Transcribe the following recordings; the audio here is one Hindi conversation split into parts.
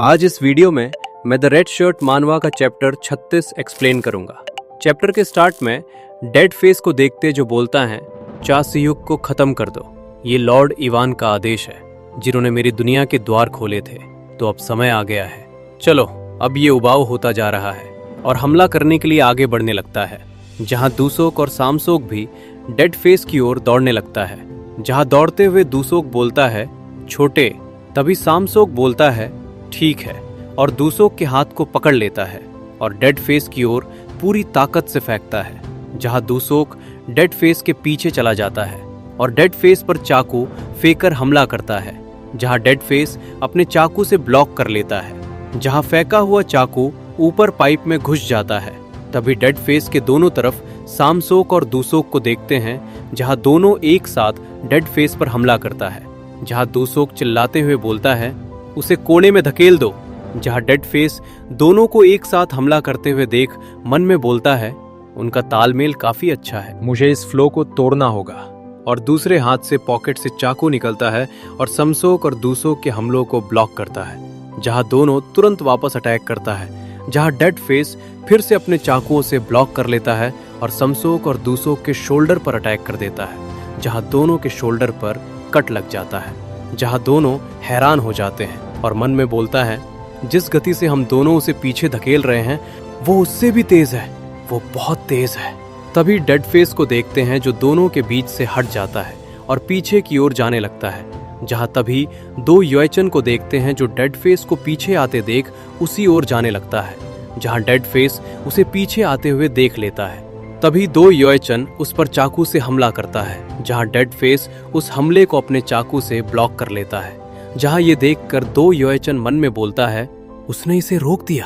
आज इस वीडियो में मैं द रेड शर्ट मानवा का चैप्टर 36 एक्सप्लेन करूंगा। चैप्टर के स्टार्ट में डेड फेस को देखते जो बोलता है, चास युग को खत्म कर दो। ये लॉर्ड इवान का आदेश है, जिन्होंने मेरी दुनिया के द्वार खोले थे। तो अब समय आ गया है। चलो, अब ये उबाऊ होता जा रहा है और हमला करने के लिए आगे बढ़ने लगता है। जहां दूसोक और सामसोक भी डेड फेस की ओर दौड़ने लगता है। जहां दौड़ते हुए दूसोक बोलता है, छोटे। तभी सामसोक बोलता है, ठीक है, और दूसोक के हाथ को पकड़ लेता है और डेड फेस की ओर पूरी ताकत से फेंकता है। जहां दूसोक डेड फेस के पीछे चला जाता है और डेड फेस पर चाकू फेंककर हमला करता है। जहां डेड फेस अपने चाकू से ब्लॉक कर लेता है। जहां फेंका हुआ चाकू ऊपर पाइप में घुस जाता है। तभी डेड फेस के दोनों तरफ सामसोक और दूसोक को देखते हैं, जहां दोनों एक साथ डेड फेस पर हमला करता है। जहां दूसोक चिल्लाते हुए बोलता है, उसे कोने में धकेल दो। जहां डेड फेस दोनों को एक साथ हमला करते हुए देख मन में बोलता है, उनका तालमेल काफी अच्छा है, मुझे इस फ्लो को तोड़ना होगा। और दूसरे हाथ से पॉकेट से चाकू निकलता है और समसोक और दूसोक के हमलों को ब्लॉक करता है। जहां दोनों तुरंत वापस अटैक करता है। जहां डेड फेस फिर से अपने चाकुओं से ब्लॉक कर लेता है और समसोक और दूसोक के शोल्डर पर अटैक कर देता है। जहां दोनों के शोल्डर पर कट लग जाता है। जहां दोनों हैरान हो जाते हैं और मन में बोलता है, जिस गति से हम दोनों उसे पीछे धकेल रहे हैं वो उससे भी तेज है, वो बहुत तेज है। तभी डेड फेस को देखते हैं, जो दोनों के बीच से हट जाता है और पीछे की ओर जाने लगता है। जहां तभी दो योएचन को देखते हैं, जो डेड फेस को पीछे आते देख उसी ओर जाने लगता है। जहां डेड फेस उसे पीछे आते हुए देख लेता है। तभी दो योएचन उस पर चाकू से हमला करता है। जहां डेड फेस उस हमले को अपने चाकू से ब्लॉक कर लेता है। जहां ये देखकर दो योएचन मन में बोलता है, उसने इसे रोक दिया,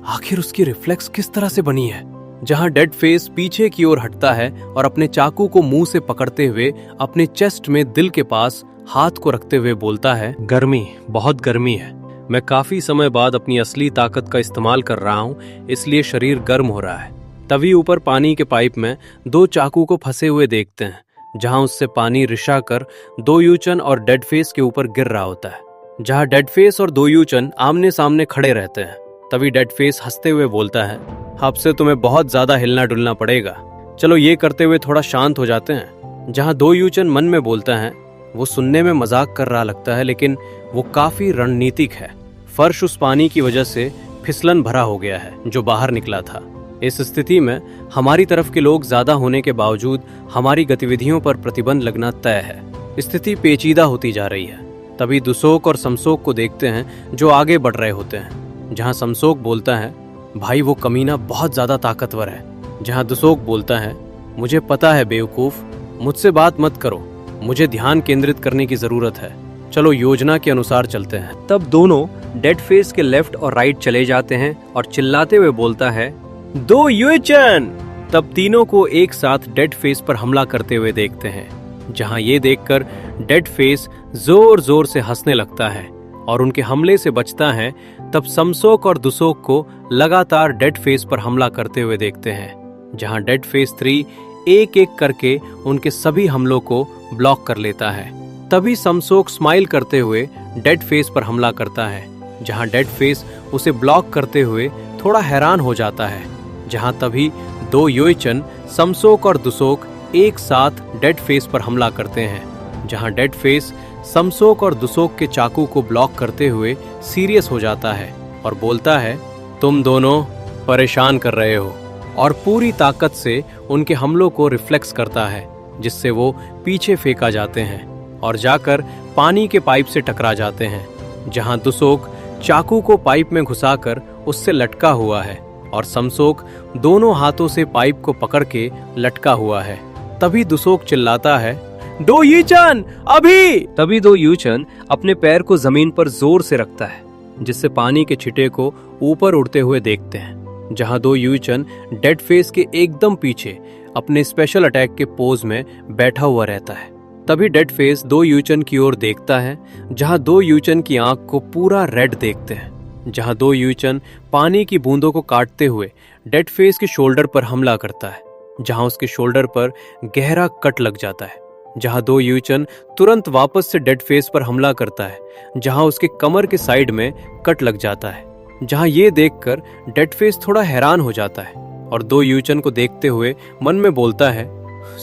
आखिर उसकी रिफ्लेक्स किस तरह से बनी है। जहां डेड फेस पीछे की ओर हटता है और अपने चाकू को मुंह से पकड़ते हुए अपने चेस्ट में दिल के पास हाथ को रखते हुए बोलता है, गर्मी, बहुत गर्मी है। मैं काफी समय बाद अपनी असली ताकत का इस्तेमाल कर रहा हूँ, इसलिए शरीर गर्म हो रहा है। तभी ऊपर पानी के पाइप में दो चाकू को फंसे हुए देखते हैं, जहां उससे पानी रिसा कर दो यूचन और डेड फेस के ऊपर गिर रहा होता है। जहां डेड फेस और दो यूचन आमने सामने खड़े रहते हैं। तभी डेड फेस हंसते हुए बोलता है, अब से तुम्हें बहुत ज्यादा हिलना डुलना पड़ेगा। चलो, ये करते हुए थोड़ा शांत हो जाते हैं। जहां दो यूचन मन में बोलता है, वो सुनने में मजाक कर रहा लगता है, लेकिन वो काफी रणनीतिक है। फर्श उस पानी की वजह से फिसलन भरा हो गया है जो बाहर निकला था। इस स्थिति में हमारी तरफ के लोग ज्यादा होने के बावजूद हमारी गतिविधियों पर प्रतिबंध लगना तय है। स्थिति पेचीदा होती जा रही है। तभी दूसोक और समसोक को देखते हैं, जो आगे बढ़ रहे होते हैं। जहां समसोक बोलता है, भाई वो कमीना बहुत ज्यादा ताकतवर है। जहां दूसोक बोलता है, मुझे पता है बेवकूफ, मुझसे बात मत करो, मुझे ध्यान केंद्रित करने की जरूरत है। चलो, योजना के अनुसार चलते हैं। तब दोनों डेड फेस के लेफ्ट और राइट चले जाते हैं और चिल्लाते हुए बोलता है, दो योएचन। तब तीनों को एक साथ डेड फेस पर हमला करते हुए देखते हैं। जहां ये देखकर डेड फेस जोर जोर से हंसने लगता है और उनके हमले से बचता है। तब समसोक और दूसोक को लगातार डेड फेस पर हमला करते हुए देखते हैं। जहां डेड फेस 3 एक एक करके उनके सभी हमलों को ब्लॉक कर लेता है। तभी समसोक स्माइल करते हुए डेड फेस पर हमला करता है। जहां डेड फेस उसे ब्लॉक करते हुए थोड़ा हैरान हो जाता है। जहां तभी दो योएचन समसोक और दूसोक एक साथ डेड फेस पर हमला करते हैं। जहां डेड फेस समसोक और दूसोक के चाकू को ब्लॉक करते हुए सीरियस हो जाता है और बोलता है, तुम दोनों परेशान कर रहे हो, और पूरी ताकत से उनके हमलों को रिफ्लेक्स करता है, जिससे वो पीछे फेंका जाते हैं और जाकर पानी के पाइप से टकरा जाते हैं। जहां दूसोक चाकू को पाइप में घुसाकर उससे लटका हुआ है और समसोक दोनों हाथों से पाइप को पकड़ के लटका हुआ है। तभी दूसोक चिल्लाता है, दो यूचन, अभी। तभी दो यूचन अपने पैर को जमीन पर जोर से रखता है, जिससे पानी के छिटे को ऊपर उड़ते हुए देखते हैं। जहां दो यूचन डेड फेस के एकदम पीछे अपने स्पेशल अटैक के पोज में बैठा हुआ रहता है। तभी डेड फेस दो यूचन की ओर देखता है, जहां दो यूचन की आंख को पूरा रेड देखते हैं। जहां दो यूचन पानी की बूंदों को काटते हुए डेड फेस के शोल्डर पर हमला करता है। जहां उसके शोल्डर पर गहरा कट लग जाता है। जहां दो यूचन तुरंत वापस से डेड फेस पर हमला करता है, जहां उसके कमर के साइड में कट लग जाता है। जहां ये देखकर डेड फेस थोड़ा हैरान हो जाता है और दो यूचन को देखते हुए मन में बोलता है,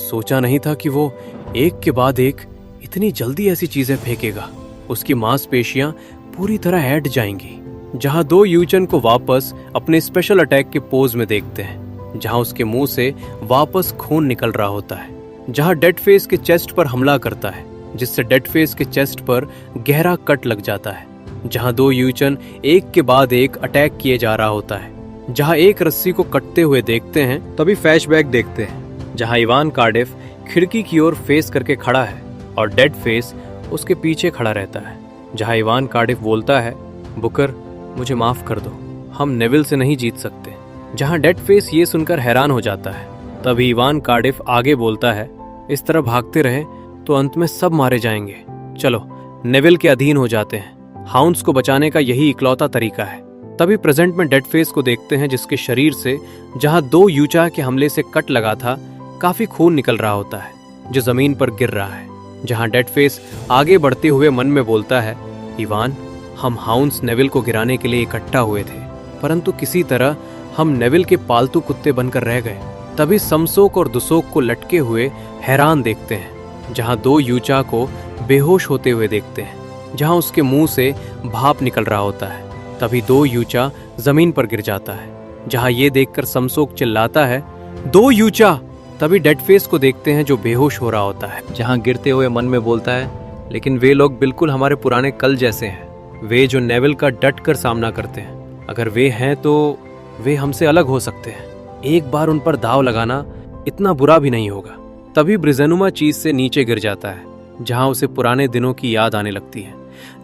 सोचा नहीं था कि वो एक के बाद एक इतनी जल्दी ऐसी चीजें फेंकेगा। उसकी मांसपेशियां पूरी तरह हट जाएंगी। जहां दो यूचन को वापस अपने स्पेशल अटैक के पोज में देखते हैं, जहां उसके मुंह से वापस खून निकल रहा होता है, जहां डेड फेस के चेस्ट पर हमला करता है, जिससे डेड फेस के चेस्ट पर गहरा कट लग जाता है। जहां दो यूचन एक के बाद एक अटैक किए जा रहा होता है। जहां एक रस्सी को कटते हुए देखते हैं, तभी फ्लैशबैक देखते हैं, जहां इवान कार्डिफ खिड़की की ओर फेस करके खड़ा है और डेड फेस उसके पीछे खड़ा रहता है। जहां इवान कार्डिफ बोलता है, बुकर मुझे माफ कर दो, हम नेविल से नहीं जीत सकते। जहां डेड फेस ये सुनकर हैरान हो जाता है, तभी इवान कार्डिफ आगे बोलता है, इस तरह भागते रहे तो अंत में सब मारे जाएंगे। चलो नेविल के अधीन हो जाते हैं। हाउंड्स को बचाने का यही इकलौता तरीका है। तभी प्रेजेंट में डेड फेस को देखते हैं, जिसके शरीर से जहां दो यूचा के हमले से कट लगा था, काफी खून निकल रहा होता है, जो जमीन पर गिर रहा है। जहां डेड फेस आगे बढ़ते हुए मन में बोलता है, इवान, हम हाउंड्स नेविल को गिराने के लिए इकट्ठा हुए थे, परंतु किसी तरह हम नेविल के पालतू कुत्ते बनकर रह गए। तभी समसोक और दुसोक को लटके हुए हैरान देखते हैं, जहां दो यूचा को बेहोश होते हुए देखते हैं, जहां उसके मुंह से भाप निकल रहा होता है। तभी दो यूचा जमीन पर गिर जाता है। जहां ये देखकर समसोक चिल्लाता है, दो यूचा। तभी डेड फेस को देखते हैं, जो बेहोश हो रहा होता है। जहां गिरते हुए मन में बोलता है, लेकिन वे लोग बिल्कुल हमारे पुराने कल जैसे हैं, वे जो नेविल का डट कर सामना करते हैं। अगर वे हैं तो वे हमसे अलग हो सकते हैं। एक बार उन पर दाव लगाना इतना बुरा भी नहीं होगा। तभी ब्रिजेनुमा चीज से नीचे गिर जाता है, जहां उसे पुराने दिनों की याद आने लगती है,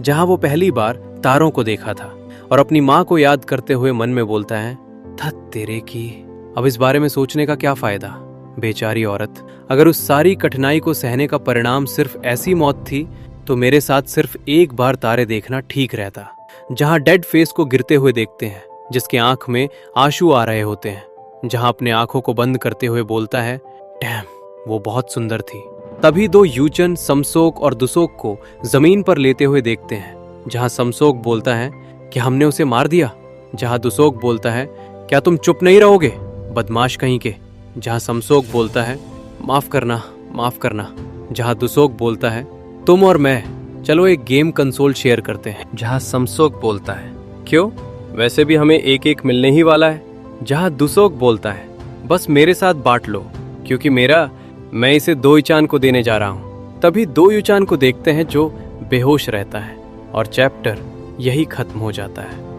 जहां वो पहली बार तारों को देखा था और अपनी माँ को याद करते हुए मन में बोलता है, धत तेरे की, अब इस बारे में सोचने का क्या फायदा। बेचारी औरत, अगर उस सारी कठिनाई को सहने का परिणाम सिर्फ ऐसी मौत थी, तो मेरे साथ सिर्फ एक बार तारे देखना ठीक रहता। जहां डेड फेस को गिरते हुए देखते हैं, जिसके आंख में आंसू आ रहे होते हैं, जहां अपने आंखों को बंद करते हुए बोलता है, डैम, वो बहुत सुंदर थी। तभी दो यूचन समसोक और दुसोक को जमीन पर लेते हुए देखते हैं, जहां समसोक बोलता है, क्या हमने उसे मार दिया? जहां दुसोक बोलता है, क्या तुम चुप नहीं रहोगे, बदमाश कहीं के? जहां समसोक बोलता है, माफ करना, माफ करना। जहां दुसोक बोलता है, तुम और मैं चलो एक गेम कंसोल शेयर करते हैं। जहां समसोक बोलता है, क्यों, वैसे भी हमें एक एक मिलने ही वाला है। जहां दुसोक बोलता है, बस मेरे साथ बांट लो, क्योंकि मैं इसे दो यूचान को देने जा रहा हूं। तभी दो यूचान को देखते हैं, जो बेहोश रहता है और चैप्टर यही खत्म हो जाता है।